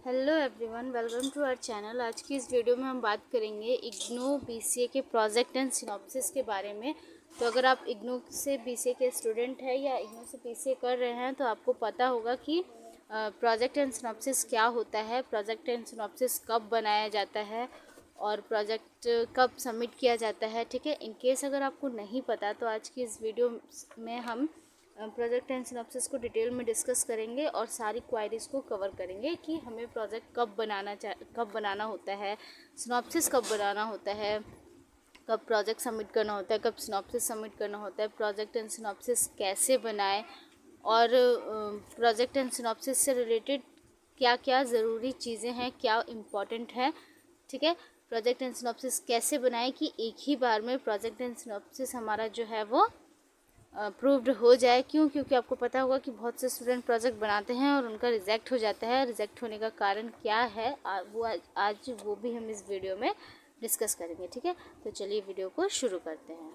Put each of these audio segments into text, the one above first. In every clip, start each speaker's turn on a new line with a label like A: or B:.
A: Hello everyone, welcome to our channel. आज की इस वीडियो में हम बात करेंगे इग्नू बीसीए के प्रोजेक्ट एंड सिनॉप्सिस के बारे में। तो अगर आप इग्नू से बीसीए के स्टूडेंट हैं या इग्नू से बीसीए कर रहे हैं तो आपको पता होगा कि प्रोजेक्ट एंड सिनॉप्सिस क्या होता है, प्रोजेक्ट एंड सिनॉप्सिस कब बनाया जाता है और प्रोजेक्ट कब सबमिट किया जाता है। ठीक है, इन केस अगर आपको नहीं पता तो आज की इस वीडियो में हम प्रोजेक्ट एंड सिनॉप्सिस को डिटेल में डिस्कस करेंगे और सारी क्वायरीज़ को कवर करेंगे कि हमें प्रोजेक्ट कब बनाना होता है, सिनॉप्सिस कब बनाना होता है, कब प्रोजेक्ट सबमिट करना होता है, कब सिनॉप्सिस सबमिट करना होता है, प्रोजेक्ट एंड सिनॉप्सिस कैसे बनाएं और प्रोजेक्ट एंड सिनॉप्सिस से रिलेटेड क्या क्या ज़रूरी चीज़ें हैं, क्या इम्पॉर्टेंट है। ठीक है, प्रोजेक्ट एंड सिनॉप्सिस कैसे बनाएं कि एक ही बार में प्रोजेक्ट एंड सिनॉप्सिस हमारा जो है वो अप्रूव्ड हो जाए। क्योंकि आपको पता होगा कि बहुत से स्टूडेंट प्रोजेक्ट बनाते हैं और उनका रिजेक्ट हो जाता है। रिजेक्ट होने का कारण क्या है आज वो भी हम इस वीडियो में डिस्कस करेंगे। ठीक है, तो चलिए वीडियो को शुरू करते हैं।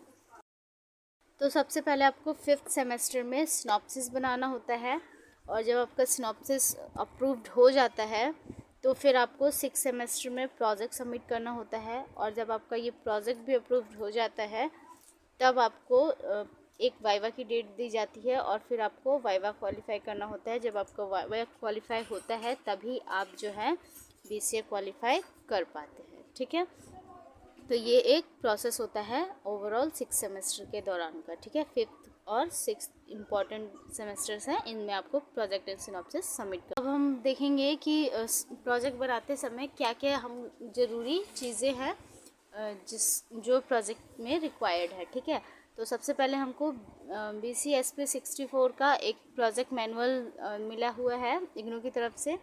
A: तो सबसे पहले आपको 5th सेमेस्टर में सिनॉप्सिस बनाना होता है और जब आपका सिनॉप्सिस अप्रूव्ड हो जाता है तो फिर आपको 6th सेमेस्टर में प्रोजेक्ट सबमिट करना होता है और जब आपका ये प्रोजेक्ट भी अप्रूव्ड हो जाता है तब आपको एक वाइवा की डेट दी जाती है और फिर आपको वाइवा क्वालिफाई करना होता है। जब आपका वाइवा क्वालिफाई होता है तभी आप जो है बीसीए क्वालिफाई कर पाते हैं। ठीक है, तो ये एक प्रोसेस होता है ओवरऑल 6 सेमेस्टर के दौरान का। ठीक है, 5th और 6th इम्पॉर्टेंट सेमेस्टर्स हैं, इनमें आपको प्रोजेक्ट एंड सिनॉप्सिस सबमिट कर। अब हम देखेंगे कि प्रोजेक्ट बनाते समय क्या क्या हम ज़रूरी चीज़ें हैं जो प्रोजेक्ट में रिक्वायर्ड है। ठीक है, तो सबसे पहले हमको BCSP 64 का एक प्रोजेक्ट मैनुअल मिला हुआ है इग्नू की तरफ से,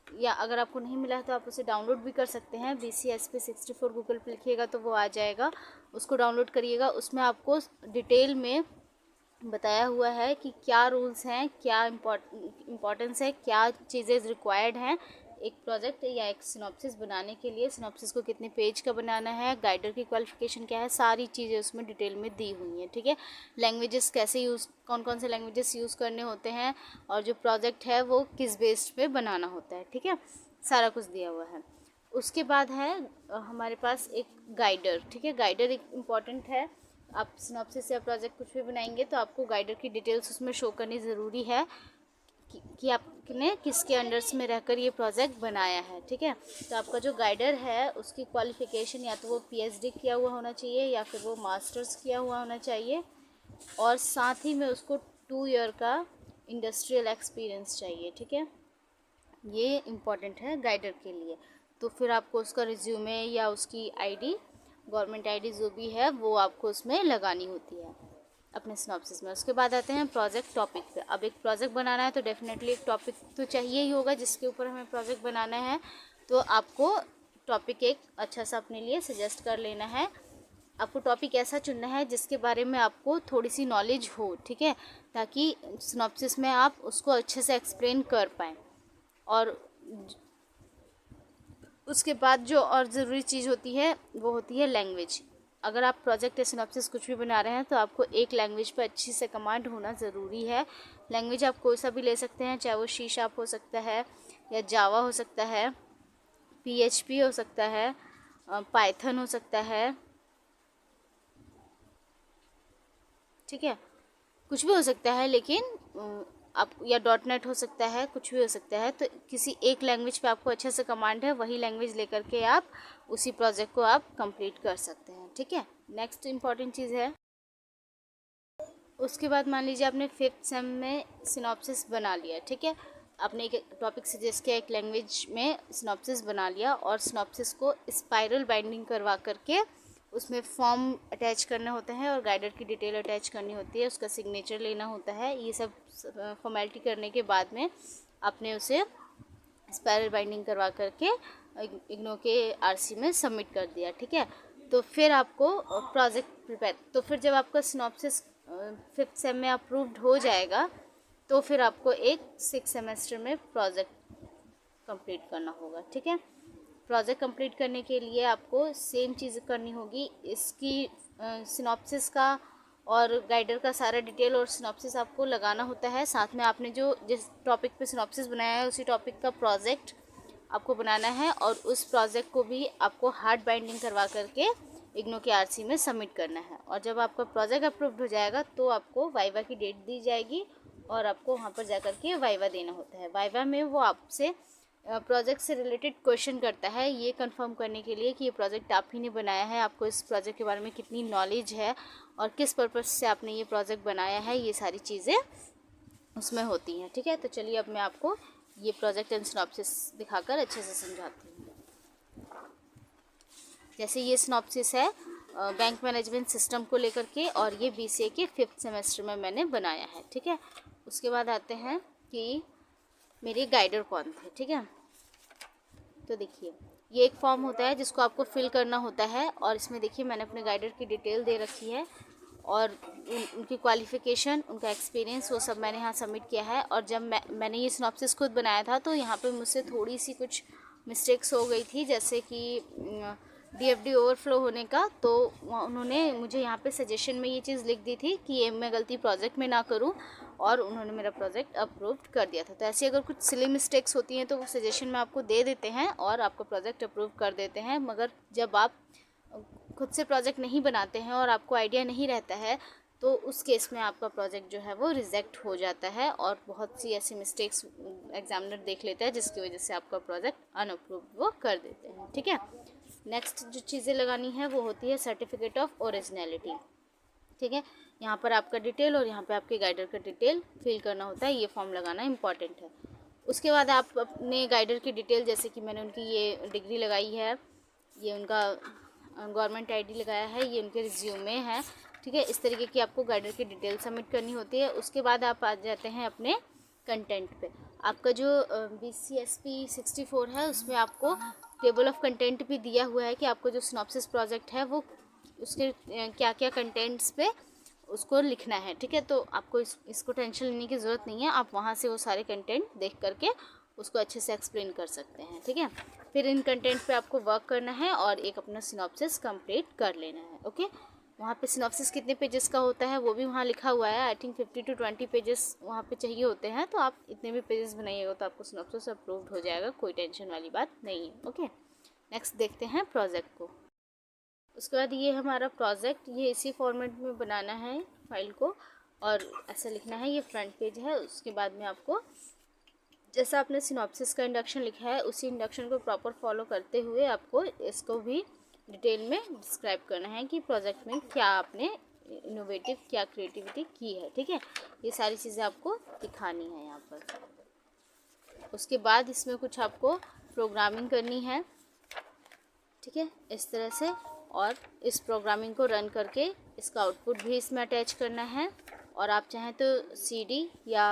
A: या अगर आपको नहीं मिला है तो आप उसे डाउनलोड भी कर सकते हैं। BCSP 64 गूगल पे लिखिएगा तो वो आ जाएगा, उसको डाउनलोड करिएगा। उसमें आपको डिटेल में बताया हुआ है कि क्या रूल्स हैं, क्या इम्पोर्टेंस है, क्या चीज़ें रिक्वायर्ड हैं एक प्रोजेक्ट या एक सिनॉप्सिस बनाने के लिए। सिनॉप्सिस को कितने पेज का बनाना है, गाइडर की क्वालिफिकेशन क्या है, सारी चीज़ें उसमें डिटेल में दी हुई हैं। ठीक है, लैंग्वेजेस कैसे कौन कौन से लैंग्वेजेस यूज़ करने होते हैं और जो प्रोजेक्ट है वो किस बेस्ड पे बनाना होता है। ठीक है, सारा कुछ दिया हुआ है। उसके बाद है हमारे पास एक गाइडर। ठीक है, गाइडर एक इम्पॉर्टेंट है। आप सिनॉप्सिस या प्रोजेक्ट कुछ भी बनाएंगे तो आपको गाइडर की डिटेल्स उसमें शो करनी ज़रूरी है कि आपने किसके अंडर्स में रहकर ये प्रोजेक्ट बनाया है। ठीक है, तो आपका जो गाइडर है उसकी क्वालिफ़िकेशन या तो वो PhD किया हुआ होना चाहिए या फिर वो मास्टर्स किया हुआ होना चाहिए और साथ ही में उसको 2 ईयर का इंडस्ट्रियल एक्सपीरियंस चाहिए। ठीक है, ये इम्पॉर्टेंट है गाइडर के लिए। तो फिर आपको उसका रिज्यूमे या उसकी ID, गवर्नमेंट ID जो भी है वो आपको उसमें लगानी होती है अपने सिनॉप्सिस में। उसके बाद आते हैं प्रोजेक्ट टॉपिक पे। अब एक प्रोजेक्ट बनाना है तो डेफिनेटली एक टॉपिक तो चाहिए ही होगा जिसके ऊपर हमें प्रोजेक्ट बनाना है। तो आपको टॉपिक एक अच्छा सा अपने लिए सजेस्ट कर लेना है। आपको टॉपिक ऐसा चुनना है जिसके बारे में आपको थोड़ी सी नॉलेज हो। ठीक है, ताकि सिनॉप्सिस में आप उसको अच्छे से एक्सप्लेन कर पाएँ। और उसके बाद जो और ज़रूरी चीज़ होती है वो होती है लैंग्वेज। अगर आप प्रोजेक्ट या सिनॉप्सिस कुछ भी बना रहे हैं तो आपको एक लैंग्वेज पर अच्छी से कमांड होना ज़रूरी है। लैंग्वेज आप कोई सा भी ले सकते हैं, चाहे वो C# हो सकता है या जावा हो सकता है, PHP हो सकता है, पाइथन हो सकता है। ठीक है, कुछ भी हो सकता है, लेकिन आप या .NET हो सकता है, कुछ भी हो सकता है। तो किसी एक लैंग्वेज पे आपको अच्छे से कमांड है, वही लैंग्वेज लेकर के आप उसी प्रोजेक्ट को आप कंप्लीट कर सकते हैं। ठीक है, नेक्स्ट इम्पॉर्टेंट चीज़ है, उसके बाद मान लीजिए आपने 5th सेम में सिनॉप्सिस बना लिया। ठीक है, आपने एक टॉपिक सजेस्ट किया, एक लैंग्वेज में सिनॉप्सिस बना लिया और सिनॉप्सिस को स्पाइरल बाइंडिंग करवा करके उसमें फॉर्म अटैच करने होते हैं और गाइडर की डिटेल अटैच करनी होती है, उसका सिग्नेचर लेना होता है। ये सब फॉर्मेलिटी करने के बाद में आपने उसे स्पाइरल बाइंडिंग करवा करके इग्नू के RC में सबमिट कर दिया। ठीक है, तो फिर आपको प्रोजेक्ट प्रिपेयर, तो फिर जब आपका सिनॉप्सिस 5th सेम में अप्रूव्ड हो जाएगा तो फिर आपको एक 6 सेमेस्टर में प्रोजेक्ट कंप्लीट करना होगा। ठीक है, प्रोजेक्ट कंप्लीट करने के लिए आपको सेम चीज़ करनी होगी। इसकी सिनॉप्सिस का और गाइडर का सारा डिटेल और सिनॉप्सिस आपको लगाना होता है। साथ में आपने जो जिस टॉपिक पे सिनॉप्सिस बनाया है उसी टॉपिक का प्रोजेक्ट आपको बनाना है और उस प्रोजेक्ट को भी आपको हार्ड बाइंडिंग करवा करके इग्नू के आरसी में सबमिट करना है। और जब आपका प्रोजेक्ट अप्रूव्ड हो जाएगा तो आपको वाइवा की डेट दी जाएगी और आपको वहाँ पर जा कर के वाइवा देना होता है। वाइवा में वो आपसे प्रोजेक्ट से रिलेटेड क्वेश्चन करता है, ये कंफर्म करने के लिए कि ये प्रोजेक्ट आप ही ने बनाया है, आपको इस प्रोजेक्ट के बारे में कितनी नॉलेज है और किस पर्पज़ से आपने ये प्रोजेक्ट बनाया है, ये सारी चीज़ें उसमें होती हैं। ठीक है, तो चलिए अब मैं आपको ये प्रोजेक्ट एंड सिनॉप्सिस दिखाकर अच्छे से समझाती हूँ। जैसे ये सिनॉप्सिस है बैंक मैनेजमेंट सिस्टम को लेकर के, और ये बीसीए के 5th सेमेस्टर में मैंने बनाया है। ठीक है, उसके बाद आते हैं कि मेरे गाइडर कौन थे। ठीक है, तो देखिए ये एक फॉर्म होता है जिसको आपको फिल करना होता है, और इसमें देखिए मैंने अपने गाइडर की डिटेल दे रखी है और उनकी क्वालिफ़िकेशन, उनका एक्सपीरियंस, वो सब मैंने यहाँ सबमिट किया है। और जब मैंने ये सिनॉप्सिस खुद बनाया था तो यहाँ पे मुझसे थोड़ी सी कुछ मिस्टेक्स हो गई थी, जैसे कि डीएफडी ओवरफ्लो होने का। तो उन्होंने मुझे यहाँ पे सजेशन में ये चीज़ लिख दी थी कि ये मैं गलती प्रोजेक्ट में ना करूँ, और उन्होंने मेरा प्रोजेक्ट अप्रूव्ड कर दिया था। तो ऐसी अगर कुछ सिली मिस्टेक्स होती हैं तो वो सजेशन में आपको दे देते हैं और आपका प्रोजेक्ट अप्रूव कर देते हैं। मगर जब आप खुद से प्रोजेक्ट नहीं बनाते हैं और आपको आइडिया नहीं रहता है तो उस केस में आपका प्रोजेक्ट जो है वो रिजेक्ट हो जाता है, और बहुत सी ऐसी मिस्टेक्स एग्जामिनर देख लेता है जिसकी वजह से आपका प्रोजेक्ट अनअप्रूव्ड वो कर देते हैं। ठीक है, नेक्स्ट जो चीज़ें लगानी है वो होती है सर्टिफिकेट ऑफ ओरिजिनलिटी। ठीक है, यहाँ पर आपका डिटेल और यहाँ पे आपके गाइडर का डिटेल फिल करना होता है, ये फॉर्म लगाना इंपॉर्टेंट है। उसके बाद आप अपने गाइडर की डिटेल, जैसे कि मैंने उनकी ये डिग्री लगाई है, ये उनका गवर्नमेंट आईडी लगाया है, ये उनके रिज्यूमे है। ठीक है, इस तरीके की आपको गाइडर की डिटेल सबमिट करनी होती है। उसके बाद आप आ जाते हैं अपने कंटेंट पे। आपका जो BCSP 64 है उसमें आपको टेबल ऑफ कंटेंट भी दिया हुआ है कि आपको जो सिनॉप्सिस प्रोजेक्ट है वो उसके क्या क्या कंटेंट्स पे उसको लिखना है। ठीक है, तो आपको इसको टेंशन लेने की ज़रूरत नहीं है, आप वहाँ से वो सारे कंटेंट देख करके उसको अच्छे से एक्सप्लेन कर सकते हैं। ठीक है, फिर इन कंटेंट पे आपको वर्क करना है और एक अपना सिनॉप्सिस कंप्लीट कर लेना है। ओके, वहाँ पे सिनॉप्सिस कितने पेजेस का होता है वो भी वहाँ लिखा हुआ है। आई थिंक 50 to 20 पेजेस वहाँ पे चाहिए होते हैं, तो आप इतने भी पेजेस बनाइएगा तो आपको सिनॉप्सिस अप्रूव्ड हो जाएगा, कोई टेंशन वाली बात नहीं है। ओके, नेक्स्ट देखते हैं प्रोजेक्ट को। उसके बाद ये हमारा प्रोजेक्ट, ये इसी फॉर्मेट में बनाना है फाइल को, और ऐसा लिखना है, ये फ्रंट पेज है। उसके बाद में आपको जैसा आपने सिनॉप्सिस का इंडक्शन लिखा है उसी इंडक्शन को प्रॉपर फॉलो करते हुए आपको इसको भी डिटेल में डिस्क्राइब करना है कि प्रोजेक्ट में क्या आपने इनोवेटिव, क्या क्रिएटिविटी की है। ठीक है, ये सारी चीज़ें आपको दिखानी है यहाँ पर। उसके बाद इसमें कुछ आपको प्रोग्रामिंग करनी है। ठीक है, इस तरह से, और इस प्रोग्रामिंग को रन करके इसका आउटपुट भी इसमें अटैच करना है। और आप चाहें तो CD या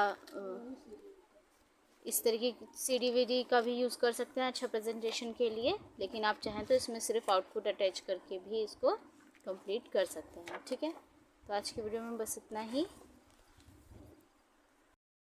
A: इस तरीके CD-VD का भी यूज़ कर सकते हैं अच्छा प्रेजेंटेशन के लिए, लेकिन आप चाहें तो इसमें सिर्फ आउटपुट अटैच करके भी इसको कंप्लीट कर सकते हैं। ठीक है, तो आज की वीडियो में बस इतना ही।